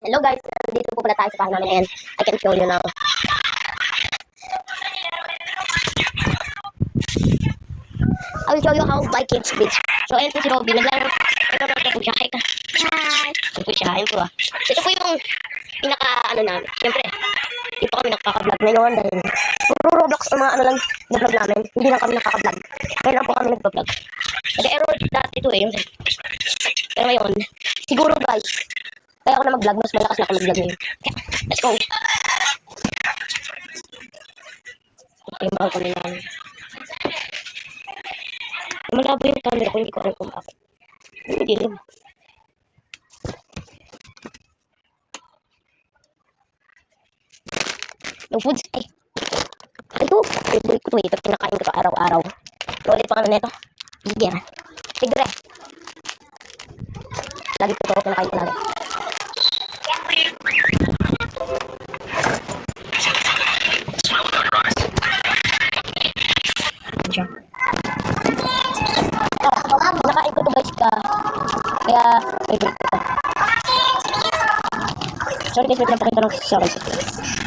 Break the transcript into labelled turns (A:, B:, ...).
A: Hello guys, dito po pala tayo sa bahay namin and I can show you now. I will show you how my kids beach. So ayun po si Robby, naglaro po siya. Hi! Ayun po siya, ayun po ah. So, ito po yung pinaka ano namin. Siyempre, dito kami nakaka-vlog ngayon dahil puro Roblox o mga ano lang na-vlog namin. Hindi lang kami nakaka-vlog. Ngayon lang po kami nag-vlog. Nag-error dati ito eh. Pero ngayon, siguro guys, kaya ako na mag-vlog, mas malakas na ako mag-vlog ngayon. Let's go! Ito yung mga kami namin. Malabo yung camera ko, hindi ko alam kung bakit. Hindi dilim. Yung foods, ay. Ito, ito ko ito, kinakain ko araw-araw. Ulit pa kami nito. Giger. Tigre. Lagi ko ito, kinakain ko lagi. Nakain ko ito guys ka. Kaya, favorite ko ito. Sorry guys, wait lang pakita ng sa guys.